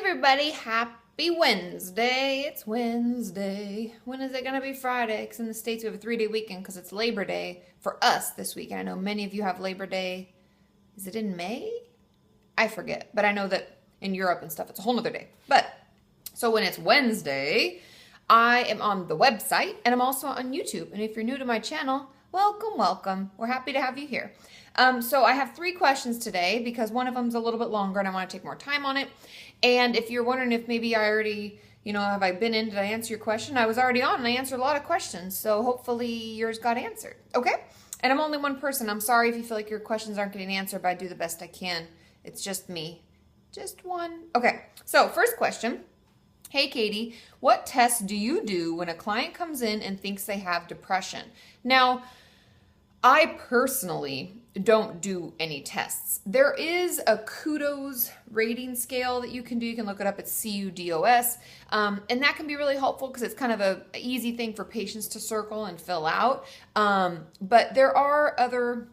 everybody, happy Wednesday. It's Wednesday. When is it going to be Friday? Because in the States we have a 3-day weekend because it's Labor Day for us this weekend. I know many of you have Labor Day. Is it in May? I forget. But I know that in Europe and stuff it's a whole nother day. But so when it's Wednesday, I am on the website and I'm also on YouTube. And if you're new to my channel, welcome. We're happy to have you here. So I have 3 questions today because one of them's a little bit longer and I want to take more time on it. And if you're wondering if maybe I already, have I been in, did I answer your question? I was already on and I answered a lot of questions. So hopefully yours got answered. Okay? And I'm only one person. I'm sorry if you feel like your questions aren't getting answered, but I do the best I can. It's just me. Just one. Okay. So first question. Hey, Kati, what tests do you do when a client comes in and thinks they have depression? Now, I personally don't do any tests. There is a kudos rating scale that you can do. You can look it up at CUDOS. And that can be really helpful because it's kind of an easy thing for patients to circle and fill out. But there are other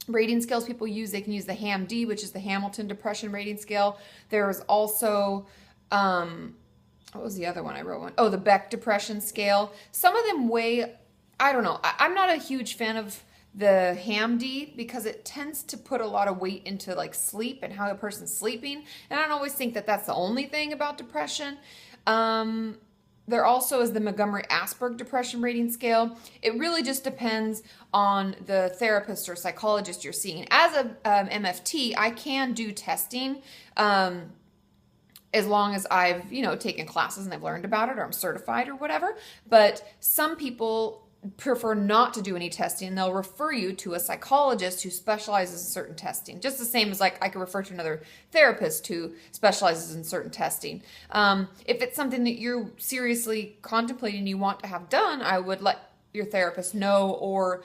rating scales people use. They can use the HAM-D, which is the Hamilton Depression Rating Scale. There is also, what was the other one I wrote one? Oh, the Beck Depression Scale. Some of them weigh, I don't know. I'm not a huge fan of the HAM-D because it tends to put a lot of weight into like sleep and how a person's sleeping. And I don't always think that that's the only thing about depression. There also is the Montgomery-Åsberg Depression Rating Scale. It really just depends on the therapist or psychologist you're seeing. As a MFT, I can do testing as long as I've, taken classes and I've learned about it or I'm certified or whatever. But some people prefer not to do any testing. They'll refer you to a psychologist who specializes in certain testing. Just the same as like I could refer to another therapist who specializes in certain testing. If it's something that you're seriously contemplating you want to have done, I would let your therapist know or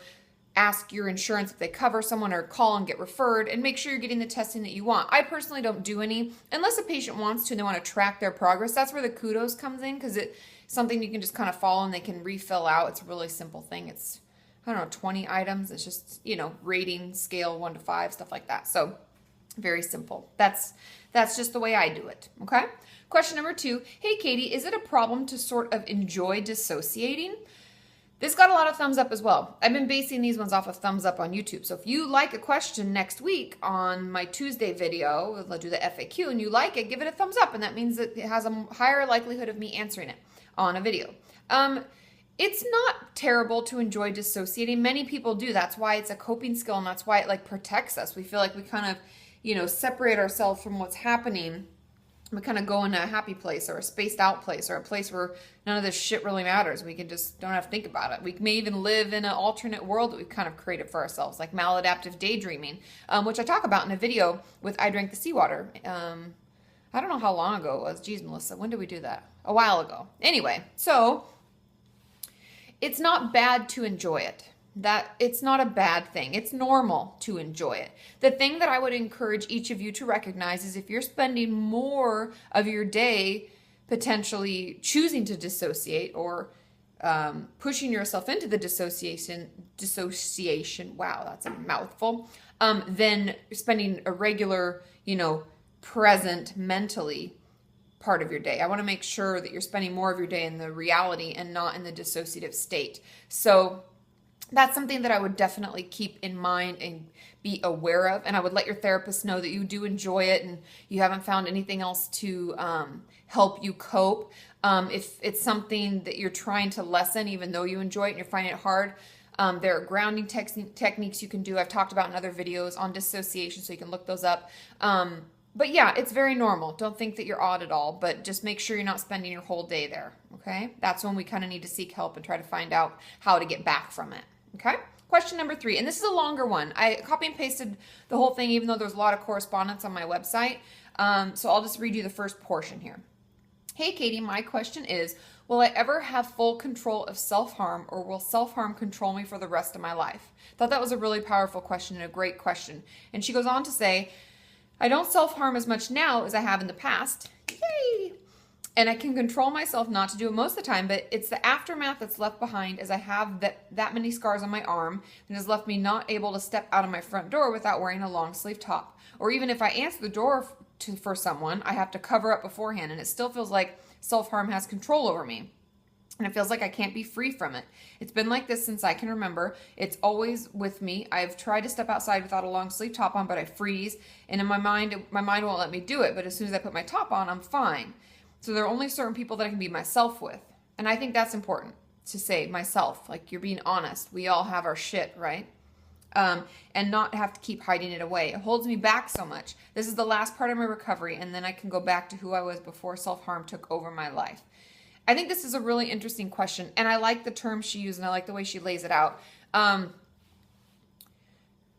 ask your insurance if they cover someone or call and get referred and make sure you're getting the testing that you want. I personally don't do any unless a patient wants to and they want to track their progress. That's where the kudos comes in because it's something you can just kind of follow and they can refill out. It's a really simple thing. It's, 20 items. It's just, rating scale 1 to 5, stuff like that. So very simple. That's just the way I do it. Okay. Question number 2. Hey, Kati, is it a problem to sort of enjoy dissociating? This got a lot of thumbs up as well. I've been basing these ones off of thumbs up on YouTube. So if you like a question next week on my Tuesday video, I'll do the FAQ, and you like it, give it a thumbs up. And that means that it has a higher likelihood of me answering it on a video. It's not terrible to enjoy dissociating. Many people do. That's why it's a coping skill, and that's why it protects us. We feel like we kind of, separate ourselves from what's happening. We kind of go into a happy place or a spaced out place or a place where none of this shit really matters. We can just don't have to think about it. We may even live in an alternate world that we've kind of created for ourselves, like maladaptive daydreaming, which I talk about in a video with I Drank the Seawater. I don't know how long ago it was. Geez, Melissa, when did we do that? A while ago. Anyway, so it's not bad to enjoy it. That it's not a bad thing. It's normal to enjoy it. The thing that I would encourage each of you to recognize is if you're spending more of your day potentially choosing to dissociate or pushing yourself into the dissociation, wow, that's a mouthful, then spending a regular, present mentally part of your day. I want to make sure that you're spending more of your day in the reality and not in the dissociative state. So that's something that I would definitely keep in mind and be aware of. And I would let your therapist know that you do enjoy it and you haven't found anything else to help you cope. If it's something that you're trying to lessen, even though you enjoy it and you're finding it hard, there are grounding techniques you can do. I've talked about in other videos on dissociation, so you can look those up. But yeah, it's very normal. Don't think that you're odd at all, but just make sure you're not spending your whole day there, okay? That's when we kind of need to seek help and try to find out how to get back from it. Okay. Question number 3, and this is a longer one. I copy and pasted the whole thing, even though there's a lot of correspondence on my website. So I'll just read you the first portion here. Hey, Kati, my question is, will I ever have full control of self-harm, or will self-harm control me for the rest of my life? Thought that was a really powerful question and a great question. And she goes on to say, I don't self-harm as much now as I have in the past. Yay! And I can control myself not to do it most of the time, but it's the aftermath that's left behind as I have that many scars on my arm and has left me not able to step out of my front door without wearing a long sleeve top. Or even if I answer the door for someone, I have to cover up beforehand, and it still feels like self-harm has control over me. And it feels like I can't be free from it. It's been like this since I can remember. It's always with me. I've tried to step outside without a long sleeve top on, but I freeze. And in my mind won't let me do it. But as soon as I put my top on, I'm fine. So there are only certain people that I can be myself with. And I think that's important to say, myself. Like, you're being honest. We all have our shit, right? And not have to keep hiding it away. It holds me back so much. This is the last part of my recovery, and then I can go back to who I was before self-harm took over my life. I think this is a really interesting question, and I like the term she used, and I like the way she lays it out.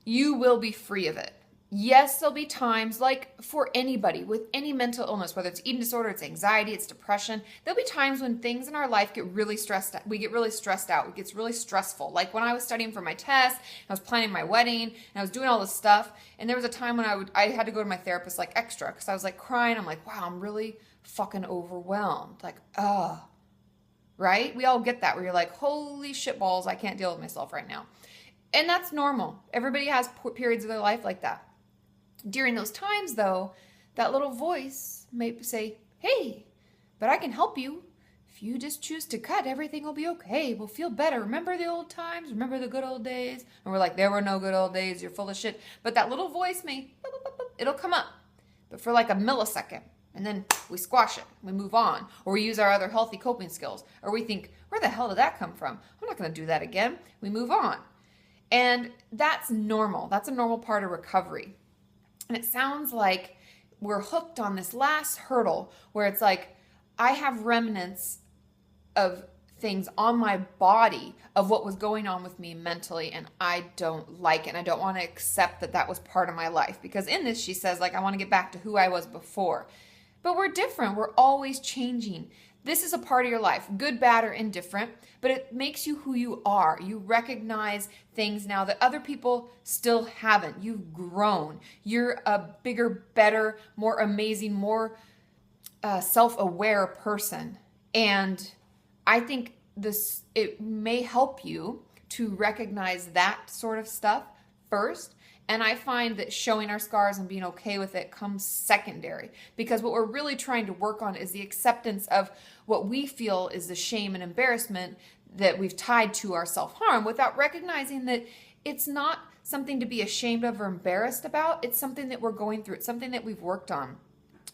You will be free of it. Yes, there'll be times, like for anybody with any mental illness, whether it's eating disorder, it's anxiety, it's depression, there'll be times when things in our life get really stressed out. We get really stressed out. It gets really stressful. Like when I was studying for my test, I was planning my wedding, and I was doing all this stuff, and there was a time when I had to go to my therapist like extra, because I was like crying. I'm like, wow, I'm really fucking overwhelmed. Like, right? We all get that, where you're like, holy shit balls, I can't deal with myself right now. And that's normal. Everybody has periods of their life like that. During those times, though, that little voice may say, hey, but I can help you. If you just choose to cut, everything will be okay. We'll feel better. Remember the old times? Remember the good old days? And we're like, there were no good old days. You're full of shit. But that little voice it'll come up. But for like a millisecond. And then we squash it. We move on. Or we use our other healthy coping skills. Or we think, where the hell did that come from? I'm not going to do that again. We move on. And that's normal. That's a normal part of recovery. And it sounds like we're hooked on this last hurdle where it's like, I have remnants of things on my body of what was going on with me mentally, and I don't like it. And I don't want to accept that that was part of my life. Because in this, she says, like, I want to get back to who I was before. But we're different. We're always changing. This is a part of your life, good, bad, or indifferent, but it makes you who you are. You recognize things now that other people still haven't. You've grown. You're a bigger, better, more amazing, more self-aware person. And I think it may help you to recognize that sort of stuff first. And I find that showing our scars and being okay with it comes secondary, because what we're really trying to work on is the acceptance of what we feel is the shame and embarrassment that we've tied to our self-harm, without recognizing that it's not something to be ashamed of or embarrassed about. It's something that we're going through. It's something that we've worked on.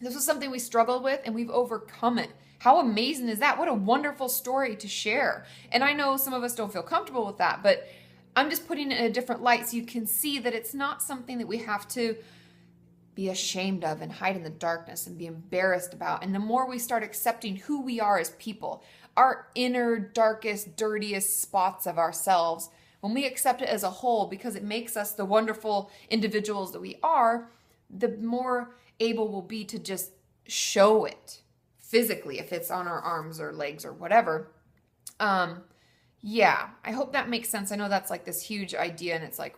This was something we struggled with, and we've overcome it. How amazing is that? What a wonderful story to share. And I know some of us don't feel comfortable with that, but I'm just putting it in a different light so you can see that it's not something that we have to be ashamed of and hide in the darkness and be embarrassed about. And the more we start accepting who we are as people, our inner, darkest, dirtiest spots of ourselves, when we accept it as a whole, because it makes us the wonderful individuals that we are, the more able we'll be to just show it physically, if it's on our arms or legs or whatever. Yeah, I hope that makes sense. I know that's like this huge idea and it's like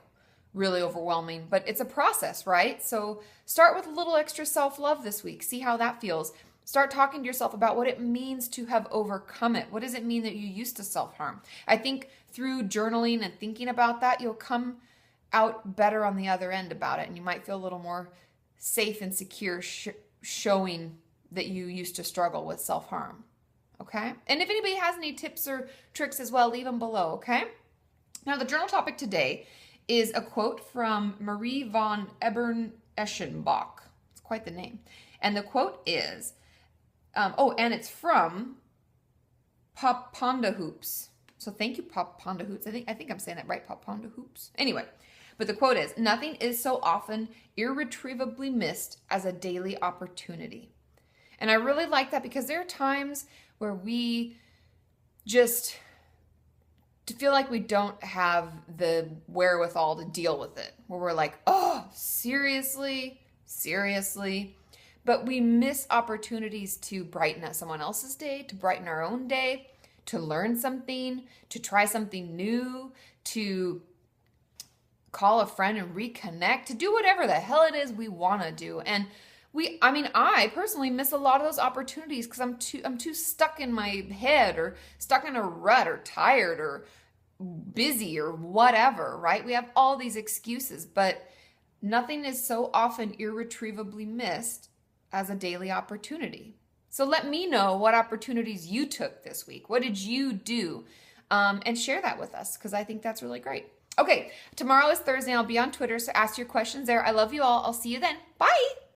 really overwhelming, but it's a process, right? So start with a little extra self-love this week. See how that feels. Start talking to yourself about what it means to have overcome it. What does it mean that you used to self-harm? I think through journaling and thinking about that, you'll come out better on the other end about it, and you might feel a little more safe and secure showing that you used to struggle with self-harm. Okay? And if anybody has any tips or tricks as well, leave them below, okay? Now, the journal topic today is a quote from Marie von Ebern-Eschenbach. It's quite the name. And the quote is, and it's from Papandahoops. So thank you, Papandahoops. I think I'm saying that right, Papandahoops. Anyway, but the quote is, nothing is so often irretrievably missed as a daily opportunity. And I really like that, because there are times where we just feel like we don't have the wherewithal to deal with it. Where we're like, oh, seriously? But we miss opportunities to brighten up someone else's day, to brighten our own day, to learn something, to try something new, to call a friend and reconnect, to do whatever the hell it is we want to do. And I personally miss a lot of those opportunities because I'm too stuck in my head, or stuck in a rut, or tired, or busy, or whatever, right? We have all these excuses, but nothing is so often irretrievably missed as a daily opportunity. So let me know what opportunities you took this week. What did you do? And share that with us, because I think that's really great. Okay, tomorrow is Thursday. I'll be on Twitter, so ask your questions there. I love you all. I'll see you then. Bye.